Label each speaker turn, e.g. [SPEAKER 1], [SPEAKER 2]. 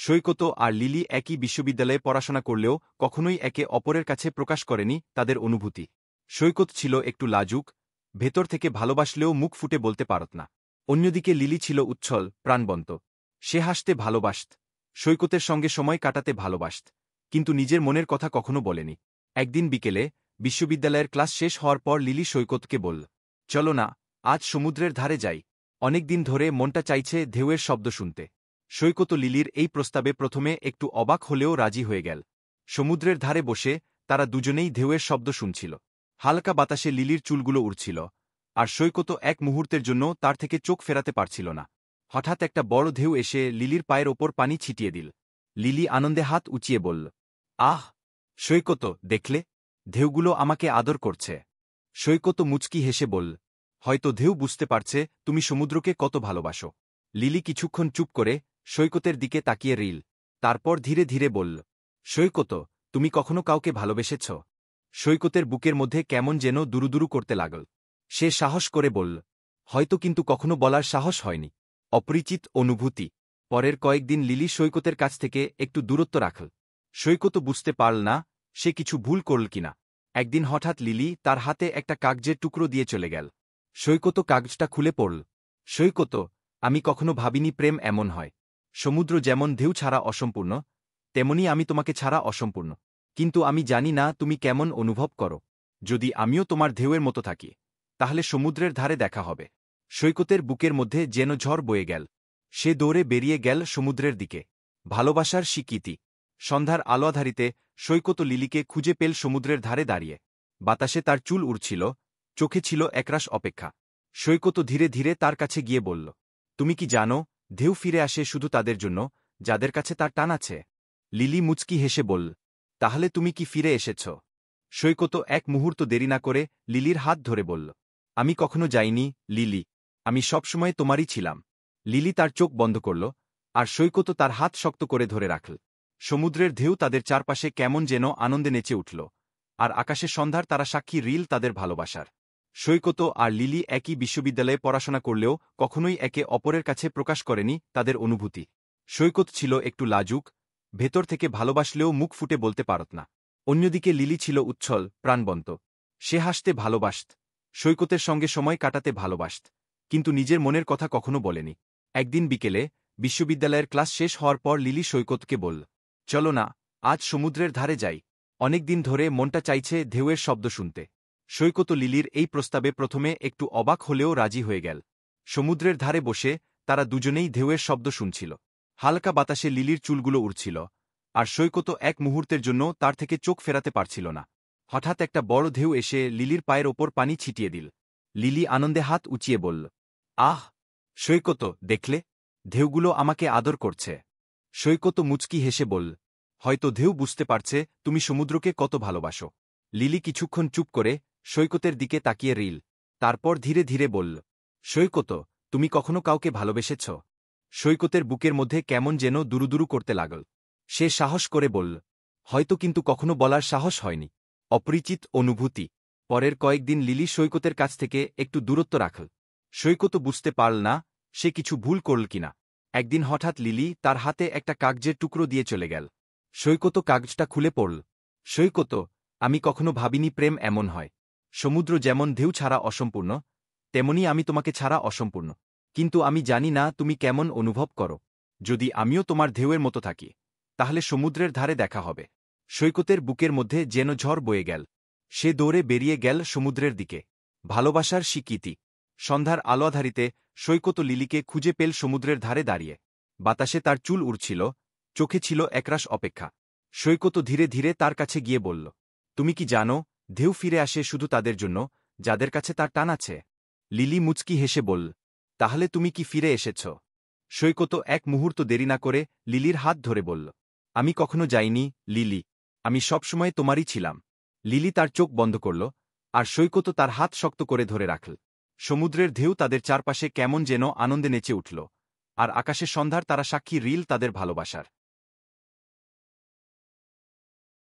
[SPEAKER 1] সৈকত আর lily একই বিশ্ববিদ্যালয়ে পড়াশোনা করলেও কখনোই একে অপরের কাছে প্রকাশ করেনি তাদের অনুভূতি। সৈকত ছিল একটু লাজুক, ভেতর থেকে ভালোবাসলেও মুখ ফুটে বলতে পারত না। অন্যদিকে লিলি ছিল উচ্ছল, প্রাণবন্ত। সে হাসতে ভালোবাসত, সৈকতের সঙ্গে সময় কাটাতে ভালোবাসত, কিন্তু নিজের মনের কথা কখনো বলেনি। একদিন বিকেলে বিশ্ববিদ্যালয়ের ক্লাস শেষ হওয়ার পর লিলি সৈকতকে বলল, চলো না, আজ সমুদ্রের ধারে যাই। অনেকদিন ধরে মনটা চাইছে ঢেউয়ের শব্দ শুনতে। সৈকত লিলির এই প্রস্তাবে প্রথমে একটু অবাক হলেও রাজি হয়ে গেল। সমুদ্রের ধারে বসে তারা দুজনেই ঢেউয়ের শব্দ শুনছিল। হালকা বাতাসে লিলির চুলগুলো উড়ছিল, আর সৈকত এক মুহূর্তের জন্য তার থেকে চোখ ফেরাতে পারছিল না। হঠাৎ একটা বড় ঢেউ এসে লিলির পায়ের ওপর পানি ছিটিয়ে দিল। লিলি আনন্দে হাত উঁচিয়ে বলল, আহ! সৈকত, দেখলে? ঢেউগুলো আমাকে আদর করছে। সৈকত মুচকি হেসে বলল, হয়তো ঢেউ বুঝতে পারছে তুমি সমুদ্রকে কত ভালোবাসো। লিলি কিছুক্ষণ চুপ করে সৈকতের দিকে তাকিয়ে রইল। তারপর ধীরে ধীরে বলল, সৈকত, তুমি কখনো কাউকে ভালোবেসেছ? সৈকতের বুকের মধ্যে কেমন যেন দুরুদুরু করতে লাগল। সে সাহস করে বলল, হয়তো, কিন্তু কখনো বলার সাহস হয়নি। অপরিচিত অনুভূতি। পরের কয়েকদিন লিলি সৈকতের কাছ থেকে একটু দূরত্ব রাখল। সৈকত বুঝতে পারল না সে কিছু ভুল করল কিনা। একদিন হঠাৎ লিলি তার হাতে একটা কাগজের টুকরো দিয়ে চলে গেল। সৈকত কাগজটা খুলে পড়ল। সৈকত, আমি কখনো ভাবিনি প্রেম এমন হয়। সমুদ্র যেমন ঢেউ ছাড়া অসম্পূর্ণ, তেমনি আমি তোমাকে ছাড়া অসম্পূর্ণ। কিন্তু আমি জানি না তুমি কেমন অনুভব করো। যদি আমিও তোমার ঢেউয়ের মতো থাকি, তাহলে সমুদ্রের ধারে দেখা হবে। সৈকতের বুকের মধ্যে যেন ঝড় বয়ে গেল। সে দৌড়ে বেরিয়ে গেল সমুদ্রের দিকে। ভালোবাসার স্বীকৃতি। সন্ধ্যার আলোয়াধারিতে সৈকত লিলিকে খুঁজে পেল সমুদ্রের ধারে দাঁড়িয়ে। বাতাসে তার চুল উড়ছিল, চোখে ছিল একরাশ অপেক্ষা। সৈকত ধীরে ধীরে তার কাছে গিয়ে বলল, তুমি কি জানো, ঢেউ ফিরে আসে শুধু তাদের জন্য যাদের কাছে তার টান আছে। লিলি মুচকি হেসে বলল, তাহলে তুমি কি ফিরে এসেছ? সৈকত এক মুহূর্ত দেরি না করে লিলির হাত ধরে বলল, আমি কখনো যাইনি লিলি, আমি সবসময় তোমারই ছিলাম। লিলি তার চোখ বন্ধ করল, আর সৈকত তার হাত শক্ত করে ধরে রাখল। সমুদ্রের ঢেউ তাদের চারপাশে কেমন যেন আনন্দে নেচে উঠল, আর আকাশে সন্ধ্যার তারা সাক্ষী রিল তাদের ভালোবাসার। সৈকত আর লিলি একই বিশ্ববিদ্যালয়ে পড়াশোনা করলেও কখনোই একে অপরের কাছে প্রকাশ করেনি তাদের অনুভূতি। সৈকত ছিল একটু লাজুক, ভেতর থেকে ভালোবাসলেও মুখ ফুটে বলতে পারত না। অন্যদিকে লিলি ছিল উচ্ছল, প্রাণবন্ত। সে হাসতে ভালোবাসত, সৈকতের সঙ্গে সময় কাটাতে ভালোবাসত, কিন্তু নিজের মনের কথা কখনো বলেনি। একদিন বিকেলে বিশ্ববিদ্যালয়ের ক্লাস শেষ হওয়ার পর লিলি সৈকতকে বলল, চলো না, আজ সমুদ্রের ধারে যাই। অনেকদিন ধরে মনটা চাইছে ঢেউয়ের শব্দ শুনতে। সৈকত লিলির এই প্রস্তাবে প্রথমে একটু অবাক হলেও রাজি হয়ে গেল। সমুদ্রের ধারে বসে তারা দুজনেই ঢেউয়ের শব্দ শুনছিল। হালকা বাতাসে লিলির চুলগুলো উড়ছিল, আর সৈকত এক মুহূর্তের জন্য তার থেকে চোখ ফেরাতে পারছিল না। হঠাৎ একটা বড় ঢেউ এসে লিলির পায়ের ওপর পানি ছিটিয়ে দিল। লিলি আনন্দে হাত উঁচিয়ে বলল, আহ! সৈকত, দেখলে? ঢেউগুলো আমাকে আদর করছে। সৈকত মুচকি হেসে বলল, হয়তো ঢেউ বুঝতে পারছে তুমি সমুদ্রকে কত ভালোবাসো। লিলি কিছুক্ষণ চুপ করে সৈকতের দিকে তাকিয়ে রইল। তারপর ধীরে ধীরে বলল, সৈকত, তুমি কখনো কাউকে ভালোবেসেছ? সৈকতের বুকের মধ্যে কেমন যেন দুরুদুরু করতে লাগল। সে সাহস করে বলল, হয়তো, কিন্তু কখনো বলার সাহস হয়নি। অপরিচিত অনুভূতি। পরের কয়েকদিন লিলি সৈকতের কাছ থেকে একটু দূরত্ব রাখল। সৈকত বুঝতে পারল না সে কিছু ভুল করল কিনা। একদিন হঠাৎ লিলি তার হাতে একটা কাগজের টুকরো দিয়ে চলে গেল। সৈকত কাগজটা খুলে পড়ল। সৈকত, আমি কখনো ভাবিনি প্রেম এমন হয়। সমুদ্র যেমন ঢেউ ছাড়া অসম্পূর্ণ, তেমনি আমি তোমাকে ছাড়া অসম্পূর্ণ। কিন্তু আমি জানি না তুমি কেমন অনুভব করো। যদি আমিও তোমার ঢেউয়ের মতো থাকি, তাহলে সমুদ্রের ধারে দেখা হবে। সৈকতের বুকের মধ্যে যেন ঝড় বয়ে গেল। সে দৌড়ে বেরিয়ে গেল সমুদ্রের দিকে। ভালোবাসার স্বীকৃতি। সন্ধ্যার আলোয়াধারিতে সৈকত লিলিকে খুঁজে পেল সমুদ্রের ধারে দাঁড়িয়ে। বাতাসে তার চুল উড়ছিল, চোখে ছিল একরাশ অপেক্ষা। সৈকত ধীরে ধীরে তার কাছে গিয়ে বলল, তুমি কি জানো, ঢেউ ফিরে আসে শুধু তাদের জন্য যাদের কাছে তার টান আছে। লিলি মুচকি হেসে বলল, তাহলে তুমি কি ফিরে এসেছ? সৈকত এক মুহূর্ত দেরি না করে লিলির হাত ধরে বলল, আমি কখনো যাইনি লিলি, আমি সবসময় তোমারই ছিলাম। লিলি তার চোখ বন্ধ করল, আর সৈকত তার হাত শক্ত করে ধরে রাখল। সমুদ্রের ঢেউ তাদের চারপাশে কেমন যেন আনন্দে নেচে উঠল, আর আকাশে সন্ধ্যার তারা সাক্ষী রিল তাদের ভালোবাসার।